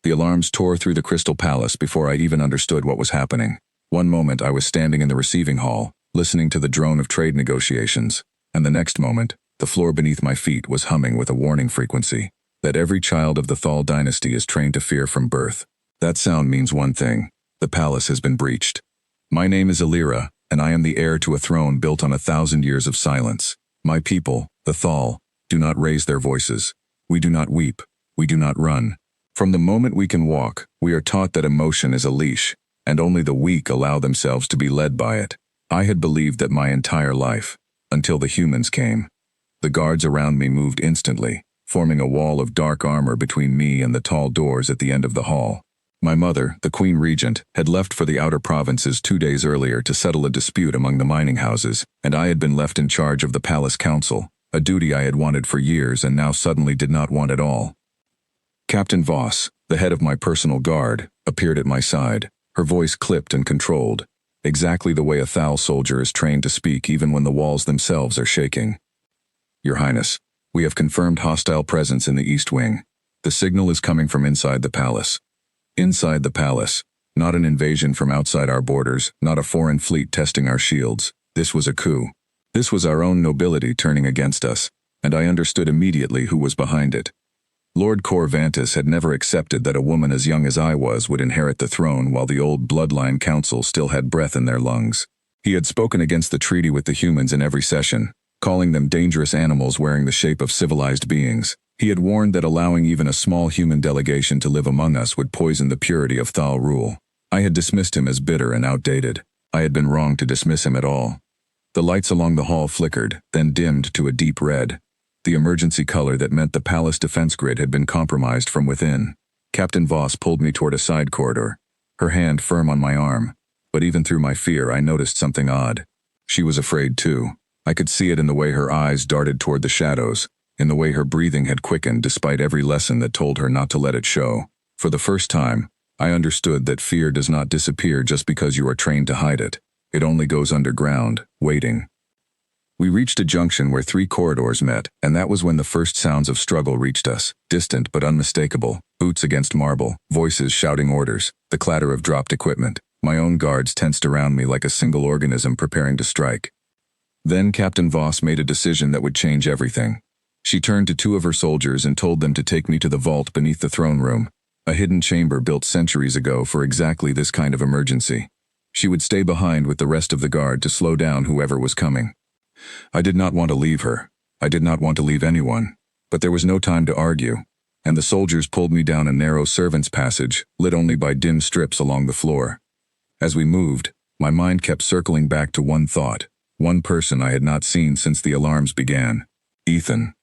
The alarms tore through the Crystal Palace before I even understood what was happening. One moment I was standing in the receiving hall, listening to the drone of trade negotiations, and the next moment, the floor beneath my feet was humming with a warning frequency that every child of the Thal dynasty is trained to fear from birth. That sound means one thing: the palace has been breached. My name is Alira, and I am the heir to a throne built on 1,000 years of silence. My people, the Thal, do not raise their voices. We do not weep. We do not run. From the moment we can walk, we are taught that emotion is a leash, and only the weak allow themselves to be led by it. I had believed that my entire life, until the humans came. The guards around me moved instantly, forming a wall of dark armor between me and the tall doors at the end of the hall. My mother, the Queen Regent, had left for the outer provinces 2 days earlier to settle a dispute among the mining houses, and I had been left in charge of the palace council, a duty I had wanted for years and now suddenly did not want at all. Captain Voss, the head of my personal guard, appeared at my side, her voice clipped and controlled, exactly the way a Thal soldier is trained to speak even when the walls themselves are shaking. Your Highness, we have confirmed hostile presence in the East Wing. The signal is coming from inside the palace. Inside the palace, not an invasion from outside our borders, not a foreign fleet testing our shields. This was a coup. This was our own nobility turning against us, and I understood immediately who was behind it. Lord Corvantis had never accepted that a woman as young as I was would inherit the throne while the old bloodline council still had breath in their lungs. He had spoken against the treaty with the humans in every session, calling them dangerous animals wearing the shape of civilized beings. He had warned that allowing even a small human delegation to live among us would poison the purity of Thal rule. I had dismissed him as bitter and outdated. I had been wrong to dismiss him at all. The lights along the hall flickered, then dimmed to a deep red. The emergency color that meant the palace defense grid had been compromised from within. Captain Voss pulled me toward a side corridor, her hand firm on my arm. But even through my fear, I noticed something odd. She was afraid too. I could see it in the way her eyes darted toward the shadows, in the way her breathing had quickened despite every lesson that told her not to let it show. For the first time, I understood that fear does not disappear just because you are trained to hide it. It only goes underground, waiting. We reached a junction where 3 corridors met, and that was when the first sounds of struggle reached us, distant but unmistakable, boots against marble, voices shouting orders, the clatter of dropped equipment. My own guards tensed around me like a single organism preparing to strike. Then Captain Voss made a decision that would change everything. She turned to 2 of her soldiers and told them to take me to the vault beneath the throne room, a hidden chamber built centuries ago for exactly this kind of emergency. She would stay behind with the rest of the guard to slow down whoever was coming. I did not want to leave her. I did not want to leave anyone. But there was no time to argue, and the soldiers pulled me down a narrow servants' passage, lit only by dim strips along the floor. As we moved, my mind kept circling back to one thought, one person I had not seen since the alarms began: Ethan.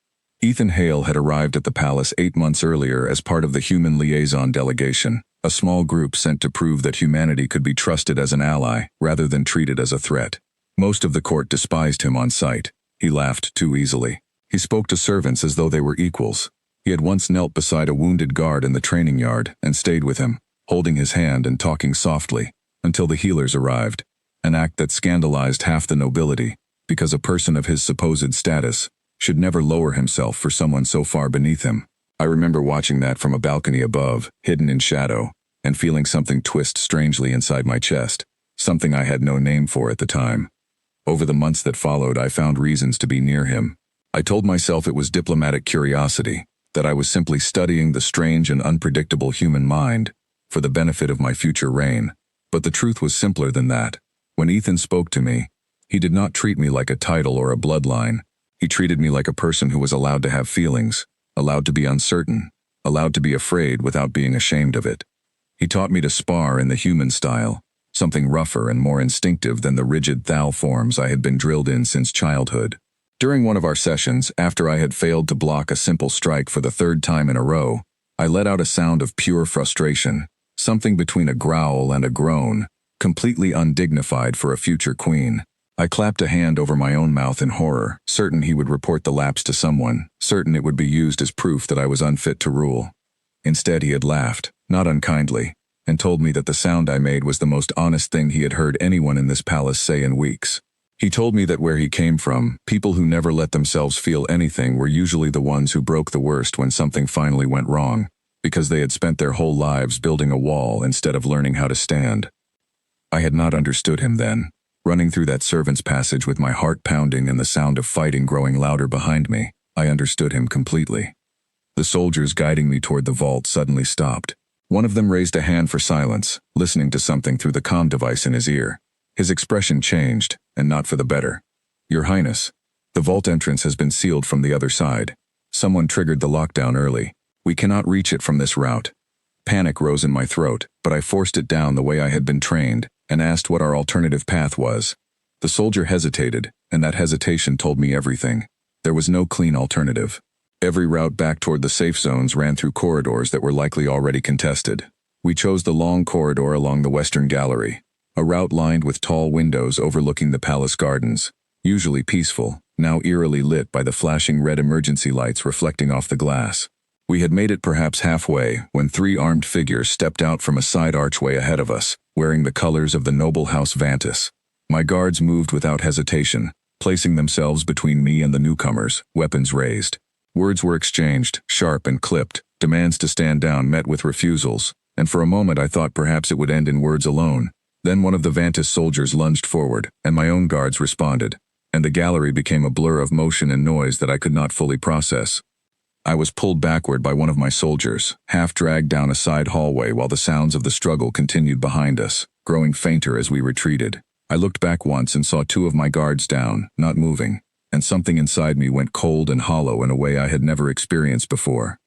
Ethan Hale had arrived at the palace 8 months earlier as part of the Human Liaison Delegation, a small group sent to prove that humanity could be trusted as an ally rather than treated as a threat. Most of the court despised him on sight. He laughed too easily. He spoke to servants as though they were equals. He had once knelt beside a wounded guard in the training yard and stayed with him, holding his hand and talking softly, until the healers arrived, an act that scandalized half the nobility, because a person of his supposed status should never lower himself for someone so far beneath him. I remember watching that from a balcony above, hidden in shadow, and feeling something twist strangely inside my chest, something I had no name for at the time. Over the months that followed, I found reasons to be near him. I told myself it was diplomatic curiosity, that I was simply studying the strange and unpredictable human mind for the benefit of my future reign. But the truth was simpler than that. When Ethan spoke to me, he did not treat me like a title or a bloodline. He treated me like a person who was allowed to have feelings, allowed to be uncertain, allowed to be afraid without being ashamed of it. He taught me to spar in the human style, something rougher and more instinctive than the rigid Thal forms I had been drilled in since childhood. During one of our sessions, after I had failed to block a simple strike for the 3rd time in a row, I let out a sound of pure frustration, something between a growl and a groan, completely undignified for a future queen. I clapped a hand over my own mouth in horror, certain he would report the lapse to someone, certain it would be used as proof that I was unfit to rule. Instead, he had laughed, not unkindly, and told me that the sound I made was the most honest thing he had heard anyone in this palace say in weeks. He told me that where he came from, people who never let themselves feel anything were usually the ones who broke the worst when something finally went wrong. because they had spent their whole lives building a wall instead of learning how to stand. I had not understood him then. Running through that servant's passage with my heart pounding and the sound of fighting growing louder behind me, I understood him completely. The soldiers guiding me toward the vault suddenly stopped. One of them raised a hand for silence, listening to something through the comm device in his ear. His expression changed, and not for the better. "Your Highness, the vault entrance has been sealed from the other side. Someone triggered the lockdown early. We cannot reach it from this route." Panic rose in my throat, but I forced it down the way I had been trained, and asked what our alternative path was. The soldier hesitated, and that hesitation told me everything. There was no clean alternative. Every route back toward the safe zones ran through corridors that were likely already contested. We chose the long corridor along the western gallery, a route lined with tall windows overlooking the palace gardens, usually peaceful, now eerily lit by the flashing red emergency lights reflecting off the glass. We had made it perhaps halfway when 3 armed figures stepped out from a side archway ahead of us, wearing the colors of the noble House Vantis. My guards moved without hesitation, placing themselves between me and the newcomers, weapons raised. Words were exchanged, sharp and clipped, demands to stand down met with refusals, and for a moment I thought perhaps it would end in words alone. Then one of the Vantis soldiers lunged forward, and my own guards responded, and the gallery became a blur of motion and noise that I could not fully process. I was pulled backward by one of my soldiers, half dragged down a side hallway while the sounds of the struggle continued behind us, growing fainter as we retreated. I looked back once and saw 2 of my guards down, not moving, and something inside me went cold and hollow in a way I had never experienced before.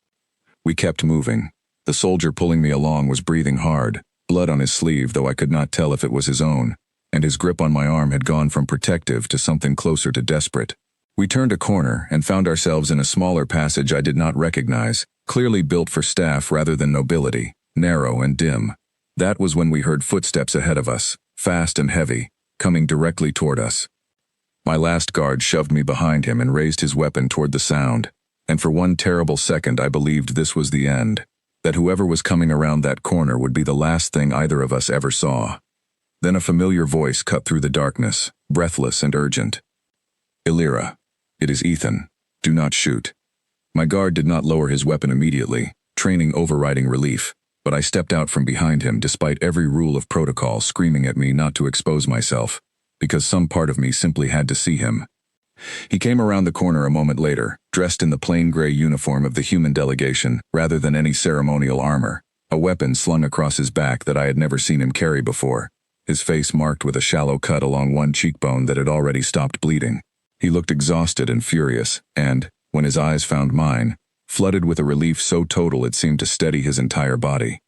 We kept moving. The soldier pulling me along was breathing hard, blood on his sleeve though I could not tell if it was his own, and his grip on my arm had gone from protective to something closer to desperate. We turned a corner and found ourselves in a smaller passage I did not recognize, clearly built for staff rather than nobility, narrow and dim. That was when we heard footsteps ahead of us, fast and heavy, coming directly toward us. My last guard shoved me behind him and raised his weapon toward the sound, and for one terrible second I believed this was the end, that whoever was coming around that corner would be the last thing either of us ever saw. Then a familiar voice cut through the darkness, breathless and urgent. "Illyra, it is Ethan. Do not shoot." My guard did not lower his weapon immediately, training overriding relief, but I stepped out from behind him despite every rule of protocol screaming at me not to expose myself, because some part of me simply had to see him. He came around the corner a moment later, dressed in the plain gray uniform of the human delegation rather than any ceremonial armor, a weapon slung across his back that I had never seen him carry before, his face marked with a shallow cut along one cheekbone that had already stopped bleeding. He looked exhausted and furious, and, when his eyes found mine, flooded with a relief so total it seemed to steady his entire body.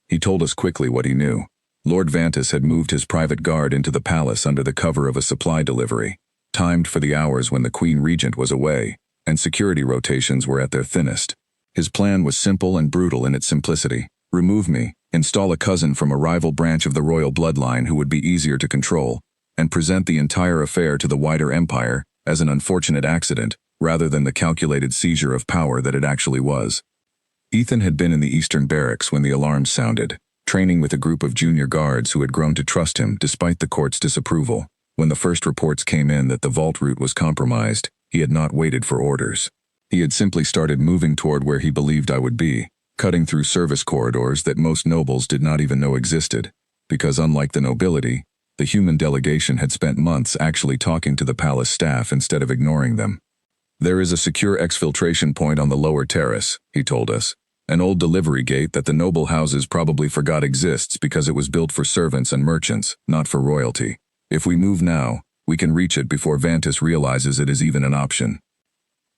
He told us quickly what he knew. Lord Vantis had moved his private guard into the palace under the cover of a supply delivery, timed for the hours when the Queen Regent was away, and security rotations were at their thinnest. His plan was simple and brutal in its simplicity. Remove me, install a cousin from a rival branch of the royal bloodline who would be easier to control, and present the entire affair to the wider empire as an unfortunate accident, rather than the calculated seizure of power that it actually was. Ethan had been in the Eastern Barracks when the alarms sounded, training with a group of junior guards who had grown to trust him despite the court's disapproval. When the first reports came in that the vault route was compromised, he had not waited for orders. He had simply started moving toward where he believed I would be, cutting through service corridors that most nobles did not even know existed, because unlike the nobility, the human delegation had spent months actually talking to the palace staff instead of ignoring them. "There is a secure exfiltration point on the lower terrace," he told us. "An old delivery gate that the noble houses probably forgot exists because it was built for servants and merchants, not for royalty. If we move now, we can reach it before Vantis realizes it is even an option."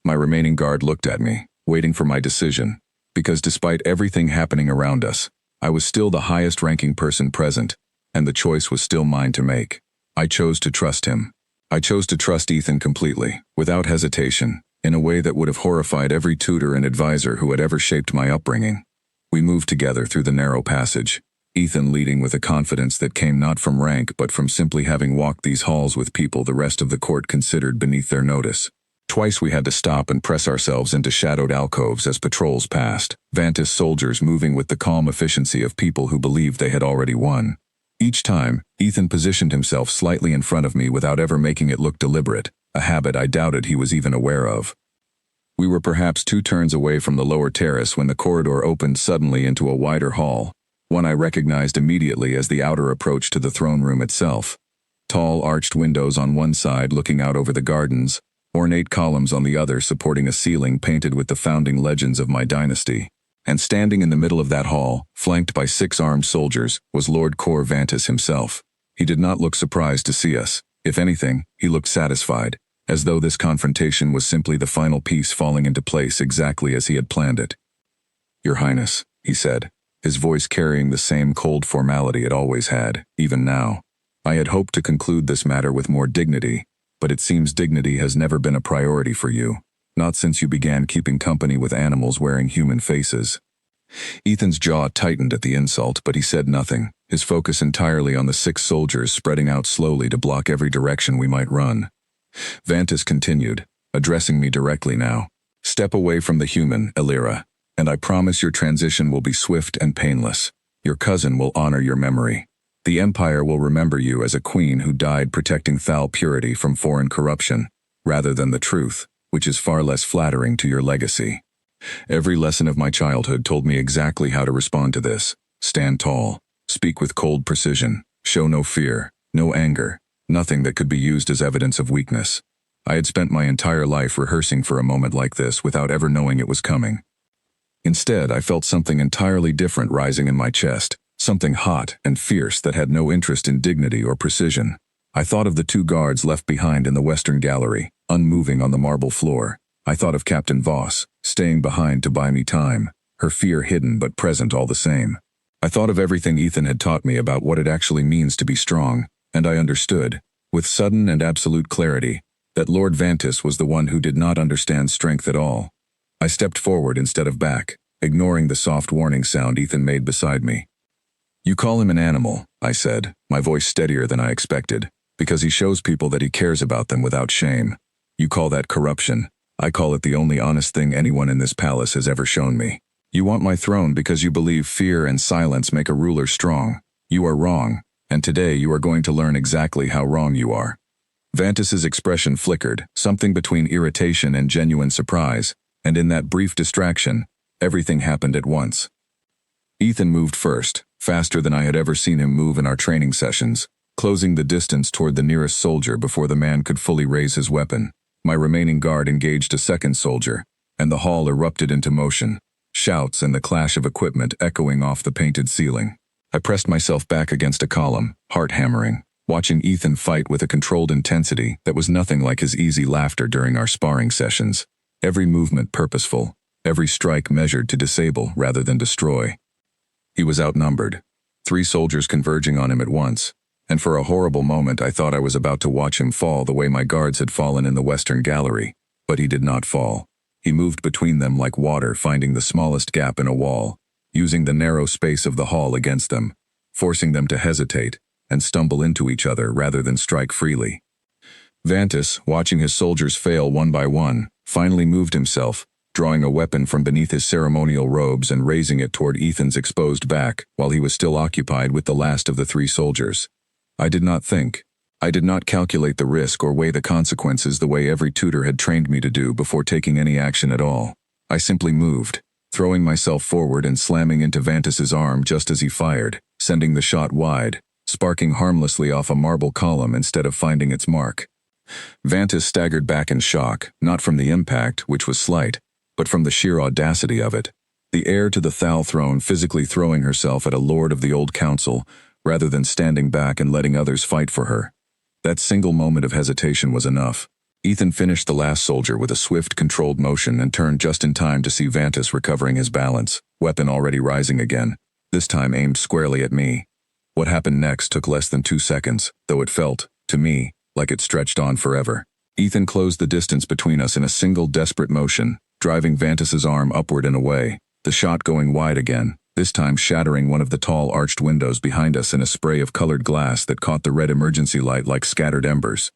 My remaining guard looked at me, waiting for my decision, because despite everything happening around us, I was still the highest-ranking person present, and the choice was still mine to make. I chose to trust him. I chose to trust Ethan completely, without hesitation, in a way that would have horrified every tutor and advisor who had ever shaped my upbringing. We moved together through the narrow passage, Ethan leading with a confidence that came not from rank but from simply having walked these halls with people the rest of the court considered beneath their notice. Twice we had to stop and press ourselves into shadowed alcoves as patrols passed, Vantis soldiers moving with the calm efficiency of people who believed they had already won. Each time, Ethan positioned himself slightly in front of me without ever making it look deliberate, a habit I doubted he was even aware of. We were perhaps 2 turns away from the lower terrace when the corridor opened suddenly into a wider hall, one I recognized immediately as the outer approach to the throne room itself. Tall arched windows on one side looking out over the gardens, ornate columns on the other supporting a ceiling painted with the founding legends of my dynasty. And standing in the middle of that hall, flanked by 6 armed soldiers, was Lord Cor Vantis himself. He did not look surprised to see us. If anything, he looked satisfied, as though this confrontation was simply the final piece falling into place exactly as he had planned it. "Your Highness," he said, his voice carrying the same cold formality it always had, even now. "I had hoped to conclude this matter with more dignity, but it seems dignity has never been a priority for you. Not since you began keeping company with animals wearing human faces." Ethan's jaw tightened at the insult, but he said nothing, his focus entirely on the 6 soldiers spreading out slowly to block every direction we might run. Vantis continued, addressing me directly now. "Step away from the human, Elira, and I promise your transition will be swift and painless. Your cousin will honor your memory. The Empire will remember you as a queen who died protecting Thal purity from foreign corruption, rather than the truth, which is far less flattering to your legacy." Every lesson of my childhood told me exactly how to respond to this. Stand tall, speak with cold precision, show no fear, no anger, nothing that could be used as evidence of weakness. I had spent my entire life rehearsing for a moment like this without ever knowing it was coming. Instead, I felt something entirely different rising in my chest, something hot and fierce that had no interest in dignity or precision. I thought of the 2 guards left behind in the western gallery, unmoving on the marble floor. I thought of Captain Voss, staying behind to buy me time, her fear hidden but present all the same. I thought of everything Ethan had taught me about what it actually means to be strong, and I understood, with sudden and absolute clarity, that Lord Vantis was the one who did not understand strength at all. I stepped forward instead of back, ignoring the soft warning sound Ethan made beside me. "You call him an animal," I said, my voice steadier than I expected, "because he shows people that he cares about them without shame. You call that corruption. I call it the only honest thing anyone in this palace has ever shown me. You want my throne because you believe fear and silence make a ruler strong. You are wrong, and today you are going to learn exactly how wrong you are." Vantis's expression flickered, something between irritation and genuine surprise, and in that brief distraction, everything happened at once. Ethan moved first, faster than I had ever seen him move in our training sessions, closing the distance toward the nearest soldier before the man could fully raise his weapon. My remaining guard engaged a second soldier, and the hall erupted into motion, shouts and the clash of equipment echoing off the painted ceiling. I pressed myself back against a column, heart hammering, watching Ethan fight with a controlled intensity that was nothing like his easy laughter during our sparring sessions. Every movement purposeful, every strike measured to disable rather than destroy. He was outnumbered, 3 soldiers converging on him at once, and for a horrible moment I thought I was about to watch him fall the way my guards had fallen in the western gallery, but he did not fall. He moved between them like water finding the smallest gap in a wall, using the narrow space of the hall against them, forcing them to hesitate and stumble into each other rather than strike freely. Vantis, watching his soldiers fail one by one, finally moved himself, drawing a weapon from beneath his ceremonial robes and raising it toward Ethan's exposed back while he was still occupied with the last of the 3 soldiers. I did not think. I did not calculate the risk or weigh the consequences the way every tutor had trained me to do before taking any action at all. I simply moved, throwing myself forward and slamming into Vantis's arm just as he fired, sending the shot wide, sparking harmlessly off a marble column instead of finding its mark. Vantis staggered back in shock, not from the impact, which was slight, but from the sheer audacity of it. The heir to the Thal throne physically throwing herself at a lord of the old council, rather than standing back and letting others fight for her. That single moment of hesitation was enough. Ethan finished the last soldier with a swift, controlled motion and turned just in time to see Vantis recovering his balance, weapon already rising again, this time aimed squarely at me. What happened next took less than 2 seconds, though it felt, to me, like it stretched on forever. Ethan closed the distance between us in a single desperate motion, driving Vantis's arm upward and away, the shot going wide again, this time shattering one of the tall arched windows behind us in a spray of colored glass that caught the red emergency light like scattered embers.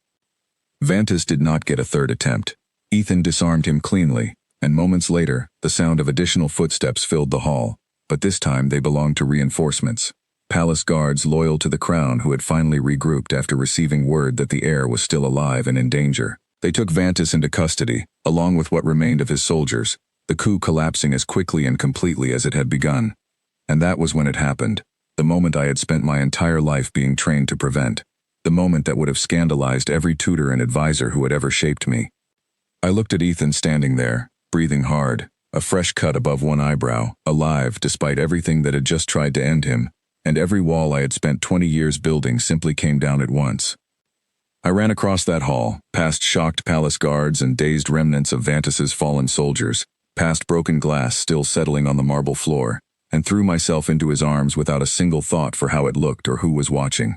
Vantis did not get a third attempt. Ethan disarmed him cleanly, and moments later, the sound of additional footsteps filled the hall, but this time they belonged to reinforcements. Palace guards loyal to the crown who had finally regrouped after receiving word that the heir was still alive and in danger. They took Vantis into custody, along with what remained of his soldiers, the coup collapsing as quickly and completely as it had begun. And that was when it happened, the moment I had spent my entire life being trained to prevent, the moment that would have scandalized every tutor and advisor who had ever shaped me. I looked at Ethan standing there, breathing hard, a fresh cut above one eyebrow, alive despite everything that had just tried to end him, and every wall I had spent 20 years building simply came down at once. I ran across that hall, past shocked palace guards and dazed remnants of Vantis's fallen soldiers, past broken glass still settling on the marble floor, and threw myself into his arms without a single thought for how it looked or who was watching.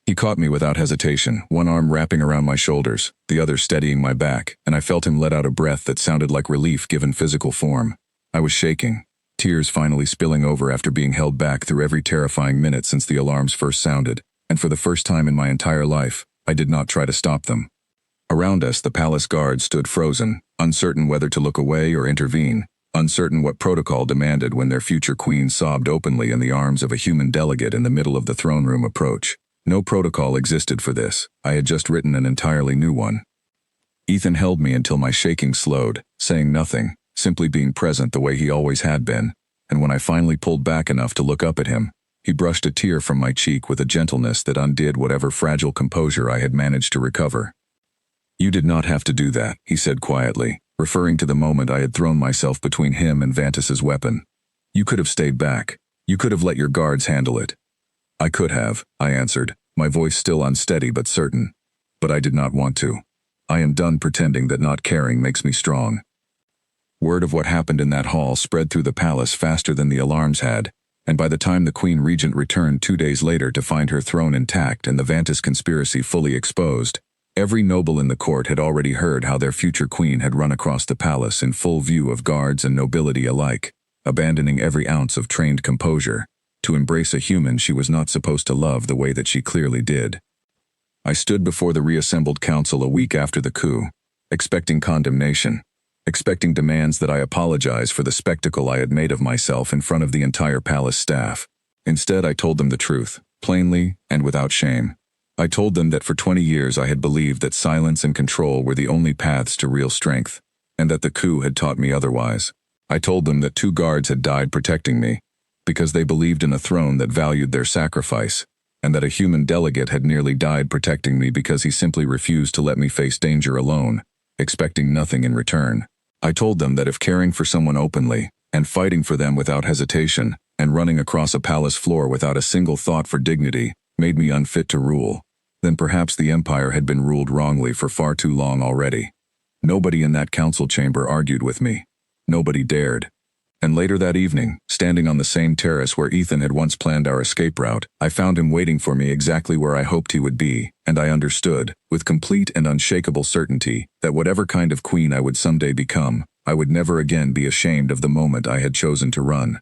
He caught me without hesitation, one arm wrapping around my shoulders, the other steadying my back, and I felt him let out a breath that sounded like relief given physical form. I was shaking, tears finally spilling over after being held back through every terrifying minute since the alarms first sounded, and for the first time in my entire life, I did not try to stop them. Around us, the palace guards stood frozen, uncertain whether to look away or intervene, uncertain what protocol demanded when their future queen sobbed openly in the arms of a human delegate in the middle of the throne room approach. No protocol existed for this. I had just written an entirely new one. Ethan held me until my shaking slowed, saying nothing, simply being present the way he always had been, and when I finally pulled back enough to look up at him, he brushed a tear from my cheek with a gentleness that undid whatever fragile composure I had managed to recover. "You did not have to do that," he said quietly, referring to the moment I had thrown myself between him and Vantis's weapon. "You could have stayed back. You could have let your guards handle it." "I could have," I answered, my voice still unsteady but certain. "But I did not want to. I am done pretending that not caring makes me strong." Word of what happened in that hall spread through the palace faster than the alarms had, and by the time the Queen Regent returned 2 days later to find her throne intact and the Vantis conspiracy fully exposed, every noble in the court had already heard how their future queen had run across the palace in full view of guards and nobility alike, abandoning every ounce of trained composure, to embrace a human she was not supposed to love the way that she clearly did. I stood before the reassembled council a week after the coup, expecting condemnation, expecting demands that I apologize for the spectacle I had made of myself in front of the entire palace staff. Instead, I told them the truth, plainly and without shame. I told them that for 20 years I had believed that silence and control were the only paths to real strength, and that the coup had taught me otherwise. I told them that 2 guards had died protecting me, because they believed in a throne that valued their sacrifice, and that a human delegate had nearly died protecting me because he simply refused to let me face danger alone, expecting nothing in return. I told them that if caring for someone openly, and fighting for them without hesitation, and running across a palace floor without a single thought for dignity, made me unfit to rule, then perhaps the empire had been ruled wrongly for far too long already. Nobody in that council chamber argued with me. Nobody dared. And later that evening, standing on the same terrace where Ethan had once planned our escape route, I found him waiting for me exactly where I hoped he would be, and I understood, with complete and unshakable certainty, that whatever kind of queen I would someday become, I would never again be ashamed of the moment I had chosen to run.